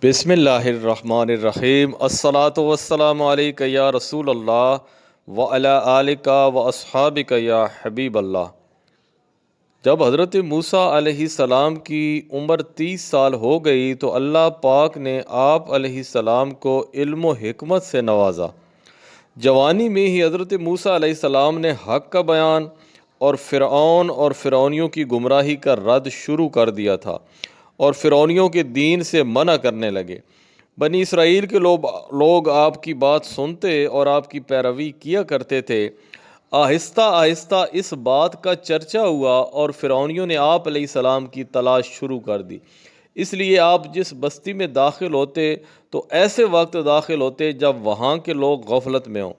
بسم اللہ الرحمن الرحیم الصلاۃ والسلام علیک یا رسول اللہ وعلی آلک و اصحابک یا حبیب اللہ۔ جب حضرت موسیٰ علیہ السلام کی عمر 30 سال ہو گئی تو اللہ پاک نے آپ علیہ السلام کو علم و حکمت سے نوازا۔ جوانی میں ہی حضرت موسیٰ علیہ السلام نے حق کا بیان اور فرعون اور فرعونیوں کی گمراہی کا رد شروع کر دیا تھا اور فرعونیوں کے دین سے منع کرنے لگے۔ بنی اسرائیل کے لوگ آپ کی بات سنتے اور آپ کی پیروی کیا کرتے تھے۔ آہستہ آہستہ اس بات کا چرچا ہوا اور فرعونیوں نے آپ علیہ السلام کی تلاش شروع کر دی۔ اس لیے آپ جس بستی میں داخل ہوتے تو ایسے وقت داخل ہوتے جب وہاں کے لوگ غفلت میں ہوں۔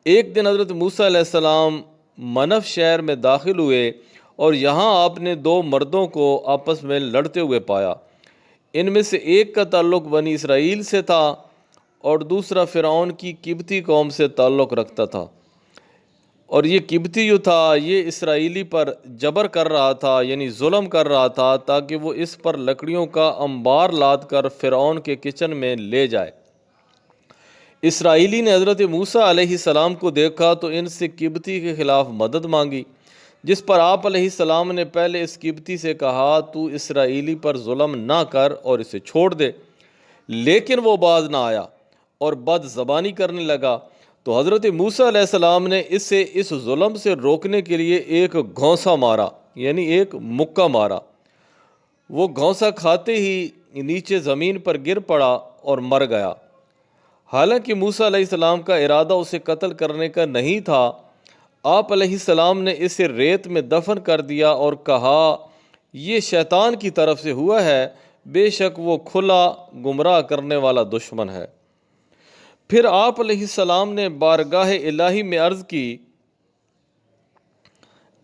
ایک دن حضرت موسیٰ علیہ السلام منف شہر میں داخل ہوئے اور یہاں آپ نے دو مردوں کو آپس میں لڑتے ہوئے پایا۔ ان میں سے ایک کا تعلق بنی اسرائیل سے تھا اور دوسرا فرعون کی قبطی قوم سے تعلق رکھتا تھا، اور یہ قبطی جو تھا یہ اسرائیلی پر جبر کر رہا تھا، یعنی ظلم کر رہا تھا تاکہ وہ اس پر لکڑیوں کا انبار لاد کر فرعون کے کچن میں لے جائے۔ اسرائیلی نے حضرت موسیٰ علیہ السلام کو دیکھا تو ان سے قبطی کے خلاف مدد مانگی، جس پر آپ علیہ السلام نے پہلے اس قبطی سے کہا تو اسرائیلی پر ظلم نہ کر اور اسے چھوڑ دے، لیکن وہ باز نہ آیا اور بد زبانی کرنے لگا۔ تو حضرت موسیٰ علیہ السلام نے اسے اس ظلم سے روکنے کے لیے ایک گھونسا مارا، یعنی ایک مکہ مارا۔ وہ گھونسا کھاتے ہی نیچے زمین پر گر پڑا اور مر گیا۔ حالانکہ موسیٰ علیہ السلام کا ارادہ اسے قتل کرنے کا نہیں تھا، آپ علیہ السلام نے اسے ریت میں دفن کر دیا اور کہا یہ شیطان کی طرف سے ہوا ہے، بے شک وہ کھلا گمراہ کرنے والا دشمن ہے۔ پھر آپ علیہ السلام نے بارگاہ الہی میں عرض کی،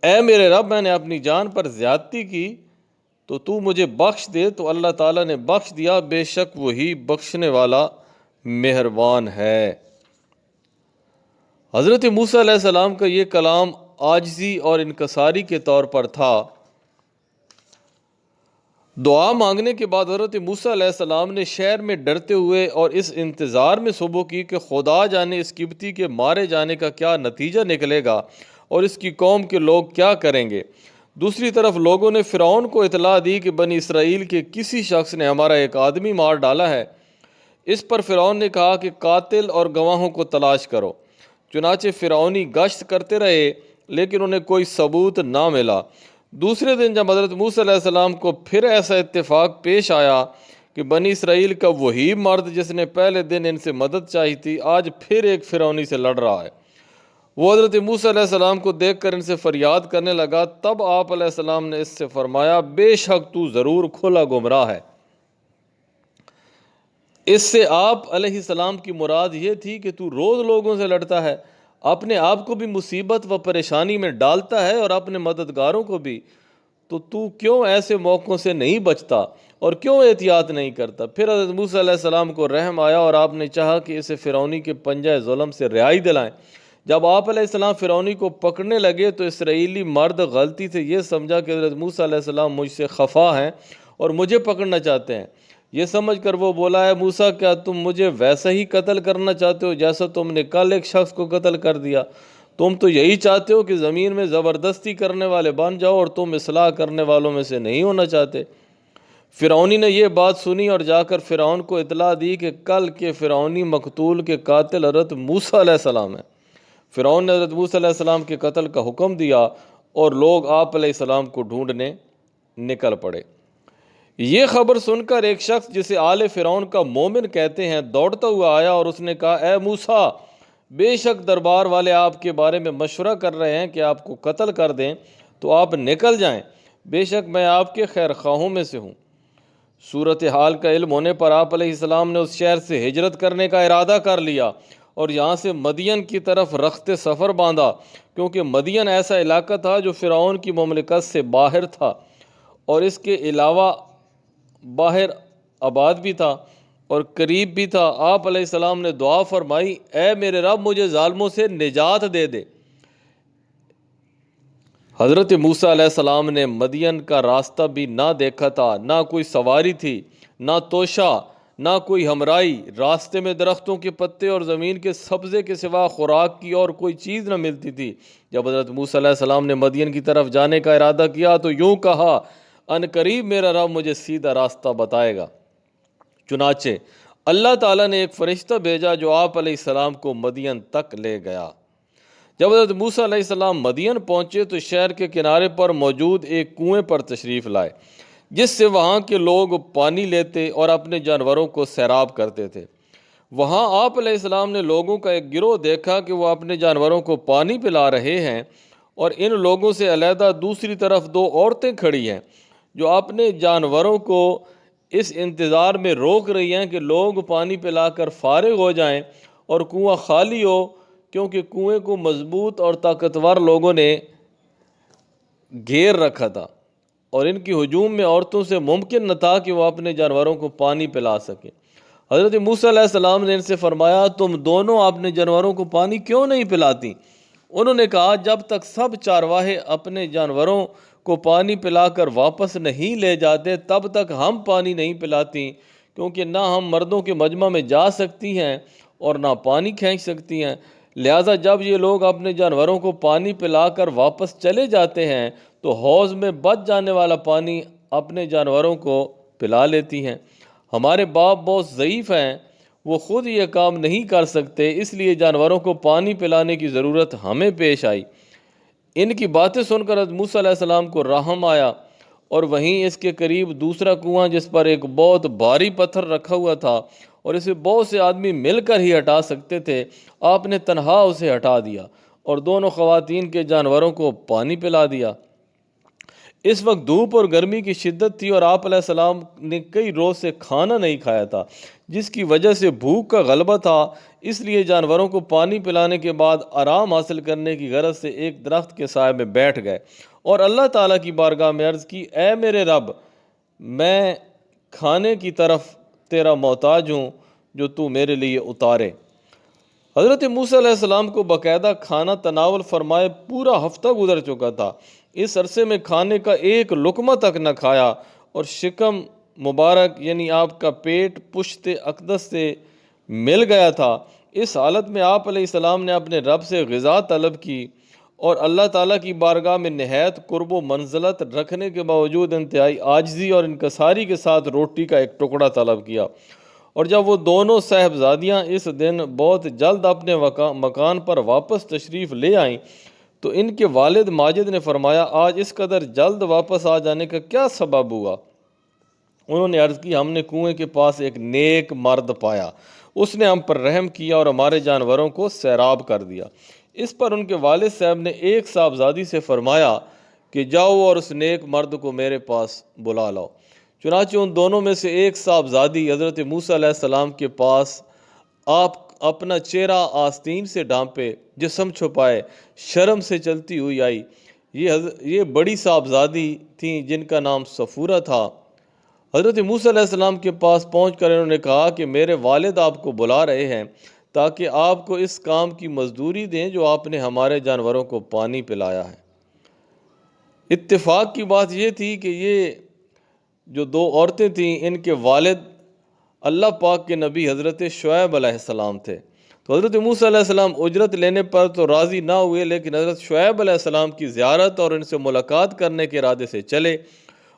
اے میرے رب، میں نے اپنی جان پر زیادتی کی تو تو مجھے بخش دے۔ تو اللہ تعالیٰ نے بخش دیا، بے شک وہی بخشنے والا مہربان ہے۔ حضرت موسیٰ علیہ السلام کا یہ کلام عاجزی اور انکساری کے طور پر تھا۔ دعا مانگنے کے بعد حضرت موسیٰ علیہ السلام نے شہر میں ڈرتے ہوئے اور اس انتظار میں صبح کی کہ خدا جانے اس قبطی کے مارے جانے کا کیا نتیجہ نکلے گا اور اس کی قوم کے لوگ کیا کریں گے۔ دوسری طرف لوگوں نے فرعون کو اطلاع دی کہ بنی اسرائیل کے کسی شخص نے ہمارا ایک آدمی مار ڈالا ہے۔ اس پر فرعون نے کہا کہ قاتل اور گواہوں کو تلاش کرو۔ چنانچہ فرعونی گشت کرتے رہے لیکن انہیں کوئی ثبوت نہ ملا۔ دوسرے دن جب حضرت موسیٰ علیہ السلام کو پھر ایسا اتفاق پیش آیا کہ بنی اسرائیل کا وہی مرد جس نے پہلے دن ان سے مدد چاہی تھی آج پھر ایک فرعونی سے لڑ رہا ہے، وہ حضرت موسیٰ علیہ السلام کو دیکھ کر ان سے فریاد کرنے لگا۔ تب آپ علیہ السلام نے اس سے فرمایا، بے شک تو ضرور کھلا گمراہ ہے۔ اس سے آپ علیہ السلام کی مراد یہ تھی کہ تو روز لوگوں سے لڑتا ہے، اپنے آپ کو بھی مصیبت و پریشانی میں ڈالتا ہے اور اپنے مددگاروں کو بھی، تو کیوں ایسے موقعوں سے نہیں بچتا اور کیوں احتیاط نہیں کرتا؟ پھر حضرت موسیٰ علیہ السلام کو رحم آیا اور آپ نے چاہا کہ اسے فرعونی کے پنجہ ظلم سے رہائی دلائیں۔ جب آپ علیہ السلام فرعونی کو پکڑنے لگے تو اسرائیلی مرد غلطی سے یہ سمجھا کہ حضرت موسیٰ علیہ السلام مجھ سے خفا ہیں اور مجھے پکڑنا چاہتے ہیں۔ یہ سمجھ کر وہ بولا، ہے موسیٰ، کیا تم مجھے ویسا ہی قتل کرنا چاہتے ہو جیسا تم نے کل ایک شخص کو قتل کر دیا؟ تم تو یہی چاہتے ہو کہ زمین میں زبردستی کرنے والے بن جاؤ اور تم اصلاح کرنے والوں میں سے نہیں ہونا چاہتے۔ فرعونی نے یہ بات سنی اور جا کر فرعون کو اطلاع دی کہ کل کے فرعونی مقتول کے قاتل حضرت موسیٰ علیہ السلام ہیں۔ فرعون نے حضرت موسیٰ علیہ السلام کے قتل کا حکم دیا اور لوگ آپ علیہ السلام کو ڈھونڈنے نکل پڑے۔ یہ خبر سن کر ایک شخص جسے آل فرعون کا مومن کہتے ہیں دوڑتا ہوا آیا اور اس نے کہا، اے موسیٰ، بے شک دربار والے آپ کے بارے میں مشورہ کر رہے ہیں کہ آپ کو قتل کر دیں، تو آپ نکل جائیں، بے شک میں آپ کے خیر خواہوں میں سے ہوں۔ صورتحال کا علم ہونے پر آپ علیہ السلام نے اس شہر سے ہجرت کرنے کا ارادہ کر لیا اور یہاں سے مدین کی طرف رخت سفر باندھا، کیونکہ مدین ایسا علاقہ تھا جو فرعون کی مملکت سے باہر تھا اور اس کے علاوہ باہر آباد بھی تھا اور قریب بھی تھا۔ آپ علیہ السلام نے دعا فرمائی، اے میرے رب، مجھے ظالموں سے نجات دے دے۔ حضرت موسیٰ علیہ السلام نے مدین کا راستہ بھی نہ دیکھا تھا، نہ کوئی سواری تھی، نہ توشہ، نہ کوئی ہمرائی، راستے میں درختوں کے پتے اور زمین کے سبزے کے سوا خوراک کی اور کوئی چیز نہ ملتی تھی۔ جب حضرت موسیٰ علیہ السلام نے مدین کی طرف جانے کا ارادہ کیا تو یوں کہا، ان قریب میرا رب مجھے سیدھا راستہ بتائے گا۔ چنانچہ اللہ تعالیٰ نے ایک فرشتہ بھیجا جو آپ علیہ السلام کو مدین تک لے گیا۔ جب حضرت موسیٰ علیہ السلام مدین پہنچے تو شہر کے کنارے پر موجود ایک کنویں پر تشریف لائے، جس سے وہاں کے لوگ پانی لیتے اور اپنے جانوروں کو سیراب کرتے تھے۔ وہاں آپ علیہ السلام نے لوگوں کا ایک گروہ دیکھا کہ وہ اپنے جانوروں کو پانی پلا رہے ہیں، اور ان لوگوں سے علیحدہ دوسری طرف دو عورتیں کھڑی ہیں جو اپنے جانوروں کو اس انتظار میں روک رہی ہیں کہ لوگ پانی پلا کر فارغ ہو جائیں اور کنواں خالی ہو، کیونکہ کنویں کو مضبوط اور طاقتور لوگوں نے گھیر رکھا تھا، اور ان کی ہجوم میں عورتوں سے ممکن نہ تھا کہ وہ اپنے جانوروں کو پانی پلا سکیں۔ حضرت موسیٰ علیہ السلام نے ان سے فرمایا، تم دونوں اپنے جانوروں کو پانی کیوں نہیں پلاتی؟ انہوں نے کہا، جب تک سب چارواہے اپنے جانوروں کو پانی پلا کر واپس نہیں لے جاتے تب تک ہم پانی نہیں پلاتی، کیونکہ نہ ہم مردوں کے مجمع میں جا سکتی ہیں اور نہ پانی کھینچ سکتی ہیں۔ لہٰذا جب یہ لوگ اپنے جانوروں کو پانی پلا کر واپس چلے جاتے ہیں تو حوض میں بچ جانے والا پانی اپنے جانوروں کو پلا لیتی ہیں۔ ہمارے باپ بہت ضعیف ہیں، وہ خود یہ کام نہیں کر سکتے، اس لیے جانوروں کو پانی پلانے کی ضرورت ہمیں پیش آئی۔ ان کی باتیں سن کر حضرت موسیٰ علیہ السلام کو رحم آیا، اور وہیں اس کے قریب دوسرا کنواں جس پر ایک بہت بھاری پتھر رکھا ہوا تھا اور اسے بہت سے آدمی مل کر ہی ہٹا سکتے تھے، آپ نے تنہا اسے ہٹا دیا اور دونوں خواتین کے جانوروں کو پانی پلا دیا۔ اس وقت دھوپ اور گرمی کی شدت تھی اور آپ علیہ السلام نے کئی روز سے کھانا نہیں کھایا تھا، جس کی وجہ سے بھوک کا غلبہ تھا، اس لیے جانوروں کو پانی پلانے کے بعد آرام حاصل کرنے کی غرض سے ایک درخت کے سائے میں بیٹھ گئے اور اللہ تعالیٰ کی بارگاہ میں عرض کی، اے میرے رب، میں کھانے کی طرف تیرا محتاج ہوں جو تو میرے لیے اتارے۔ حضرت موسیٰ علیہ السلام کو باقاعدہ کھانا تناول فرمائے پورا ہفتہ گزر چکا تھا۔ اس عرصے میں کھانے کا ایک لقمہ تک نہ کھایا، اور شکم مبارک یعنی آپ کا پیٹ پشت اقدس سے مل گیا تھا۔ اس حالت میں آپ علیہ السلام نے اپنے رب سے غذا طلب کی، اور اللہ تعالیٰ کی بارگاہ میں نہایت قرب و منزلت رکھنے کے باوجود انتہائی عاجزی اور انکساری کے ساتھ روٹی کا ایک ٹکڑا طلب کیا۔ اور جب وہ دونوں صاحبزادیاں اس دن بہت جلد اپنے مکان پر واپس تشریف لے آئیں تو ان کے والد ماجد نے فرمایا، آج اس قدر جلد واپس آ جانے کا کیا سبب ہوا؟ انہوں نے عرض کی، ہم نے کنویں کے پاس ایک نیک مرد پایا، اس نے ہم پر رحم کیا اور ہمارے جانوروں کو سیراب کر دیا۔ اس پر ان کے والد صاحب نے ایک صاحبزادی سے فرمایا کہ جاؤ اور اس نیک مرد کو میرے پاس بلا لاؤ۔ چنانچہ ان دونوں میں سے ایک صاحبزادی حضرت موسیٰ علیہ السلام کے پاس آپ اپنا چہرہ آستین سے ڈھانپے، جسم چھپائے، شرم سے چلتی ہوئی آئی۔ یہ بڑی صاحبزادی تھیں جن کا نام صفورہ تھا۔ حضرت موسیٰ علیہ السلام کے پاس پہنچ کر انہوں نے کہا کہ میرے والد آپ کو بلا رہے ہیں تاکہ آپ کو اس کام کی مزدوری دیں جو آپ نے ہمارے جانوروں کو پانی پلایا ہے۔ اتفاق کی بات یہ تھی کہ یہ جو دو عورتیں تھیں، ان کے والد اللہ پاک کے نبی حضرت شعیب علیہ السلام تھے۔ تو حضرت موسیٰ علیہ السلام اجرت لینے پر تو راضی نہ ہوئے، لیکن حضرت شعیب علیہ السلام کی زیارت اور ان سے ملاقات کرنے کے ارادے سے چلے،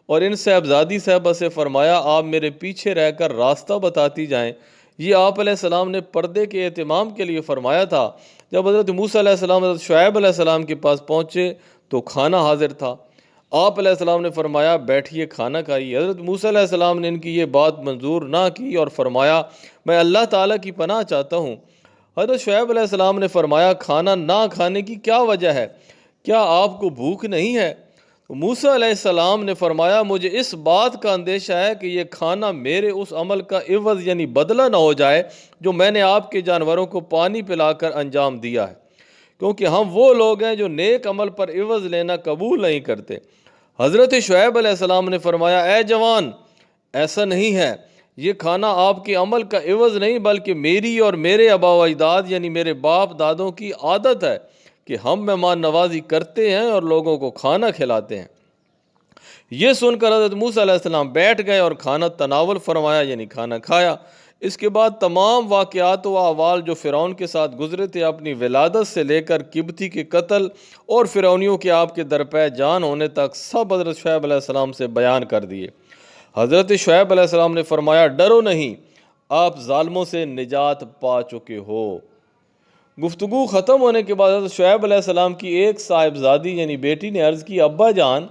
اور ان صاحبزادی صاحبہ سے فرمایا، آپ میرے پیچھے رہ کر راستہ بتاتی جائیں۔ یہ آپ علیہ السلام نے پردے کے اہتمام کے لیے فرمایا تھا۔ جب حضرت موسیٰ علیہ السلام حضرت شعیب علیہ السلام کے پاس پہنچے تو کھانا حاضر تھا۔ آپ علیہ السلام نے فرمایا، بیٹھیے کھانا کھائیے۔ حضرت موسیٰ علیہ السلام نے ان کی یہ بات منظور نہ کی اور فرمایا، میں اللہ تعالیٰ کی پناہ چاہتا ہوں۔ حضرت شعیب علیہ السلام نے فرمایا، کھانا نہ کھانے کی کیا وجہ ہے؟ کیا آپ کو بھوک نہیں ہے؟ موسیٰ علیہ السلام نے فرمایا، مجھے اس بات کا اندیشہ ہے کہ یہ کھانا میرے اس عمل کا عوض یعنی بدلہ نہ ہو جائے جو میں نے آپ کے جانوروں کو پانی پلا کر انجام دیا ہے، کیونکہ ہم وہ لوگ ہیں جو نیک عمل پر عوض لینا قبول نہیں کرتے۔ حضرت شعیب علیہ السلام نے فرمایا، اے جوان، ایسا نہیں ہے، یہ کھانا آپ کے عمل کا عوض نہیں بلکہ میری اور میرے آبا و اجداد یعنی میرے باپ دادوں کی عادت ہے کہ ہم مہمان نوازی کرتے ہیں اور لوگوں کو کھانا کھلاتے ہیں۔ یہ سن کر حضرت موسیٰ علیہ السلام بیٹھ گئے اور کھانا تناول فرمایا، یعنی کھانا کھایا۔ اس کے بعد تمام واقعات و احوال جو فرعون کے ساتھ گزرے تھے، اپنی ولادت سے لے کر قبطی کے قتل اور فرعونیوں کے آپ کے درپے جان ہونے تک، سب حضرت شعیب علیہ السلام سے بیان کر دیے۔ حضرت شعیب علیہ السلام نے فرمایا، ڈرو نہیں، آپ ظالموں سے نجات پا چکے ہو۔ گفتگو ختم ہونے کے بعد حضرت شعیب علیہ السلام کی ایک صاحبزادی یعنی بیٹی نے عرض کی، ابا جان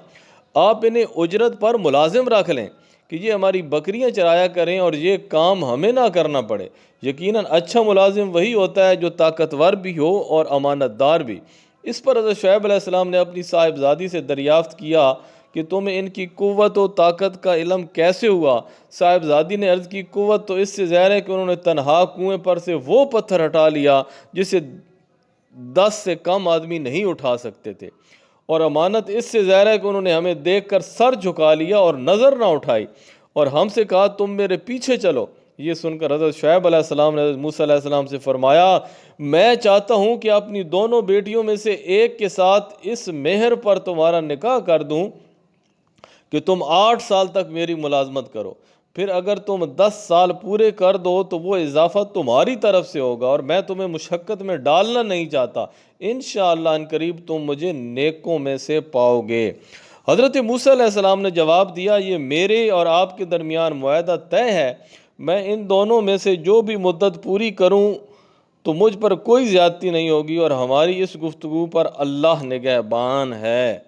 آپ انہیں اجرت پر ملازم رکھ لیں کہ یہ ہماری بکریاں چرایا کریں اور یہ کام ہمیں نہ کرنا پڑے۔ یقیناً اچھا ملازم وہی ہوتا ہے جو طاقتور بھی ہو اور امانت دار بھی۔ اس پر حضرت شعیب علیہ السلام نے اپنی صاحبزادی سے دریافت کیا کہ تمہیں ان کی قوت و طاقت کا علم کیسے ہوا؟ صاحبزادی نے عرض کی، قوت تو اس سے ظاہر ہے کہ انہوں نے تنہا کنویں پر سے وہ پتھر ہٹا لیا جسے 10 سے کم آدمی نہیں اٹھا سکتے تھے، اور امانت اس سے ظاہر ہے کہ انہوں نے ہمیں دیکھ کر سر جھکا لیا اور نظر نہ اٹھائی اور ہم سے کہا تم میرے پیچھے چلو۔ یہ سن کر حضرت شعیب علیہ السلام نے حضرت موسیٰ علیہ السلام سے فرمایا، میں چاہتا ہوں کہ اپنی دونوں بیٹیوں میں سے ایک کے ساتھ اس مہر پر تمہارا نکاح کر دوں کہ تم 8 سال تک میری ملازمت کرو، پھر اگر تم 10 سال پورے کر دو تو وہ اضافہ تمہاری طرف سے ہوگا، اور میں تمہیں مشقت میں ڈالنا نہیں چاہتا۔ انشاءاللہ ان قریب تم مجھے نیکوں میں سے پاؤ گے۔ حضرت موسیٰ علیہ السلام نے جواب دیا، یہ میرے اور آپ کے درمیان معاہدہ طے ہے، میں ان دونوں میں سے جو بھی مدت پوری کروں تو مجھ پر کوئی زیادتی نہیں ہوگی، اور ہماری اس گفتگو پر اللہ نگہبان ہے۔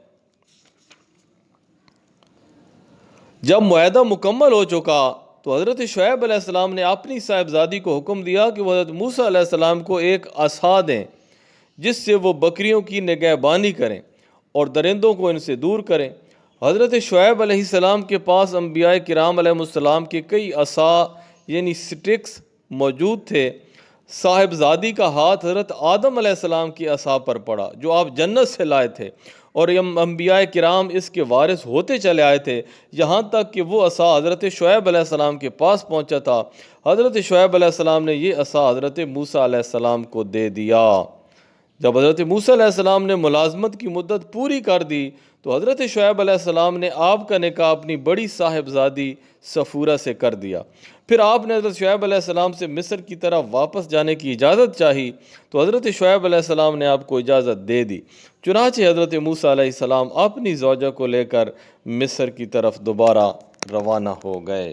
جب معاہدہ مکمل ہو چکا تو حضرت شعیب علیہ السلام نے اپنی صاحبزادی کو حکم دیا کہ وہ حضرت موسیٰ علیہ السلام کو ایک عصا دیں جس سے وہ بکریوں کی نگہبانی کریں اور درندوں کو ان سے دور کریں۔ حضرت شعیب علیہ السلام کے پاس انبیاء کرام علیہ السلام کے کئی عصا یعنی سٹکس موجود تھے۔ صاحبزادی کا ہاتھ حضرت آدم علیہ السلام کی عصا پر پڑا جو آپ جنت سے لائے تھے، اور انبیاء کرام اس کے وارث ہوتے چلے آئے تھے، یہاں تک کہ وہ عصا حضرت شعیب علیہ السلام کے پاس پہنچا تھا۔ حضرت شعیب علیہ السلام نے یہ عصا حضرت موسیٰ علیہ السلام کو دے دیا۔ جب حضرت موسیٰ علیہ السلام نے ملازمت کی مدت پوری کر دی تو حضرت شعیب علیہ السلام نے آپ کا نکاح اپنی بڑی صاحبزادی صفورہ سے کر دیا۔ پھر آپ نے حضرت شعیب علیہ السلام سے مصر کی طرف واپس جانے کی اجازت چاہی تو حضرت شعیب علیہ السلام نے آپ کو اجازت دے دی۔ چنانچہ حضرت موسیٰ علیہ السلام اپنی زوجہ کو لے کر مصر کی طرف دوبارہ روانہ ہو گئے۔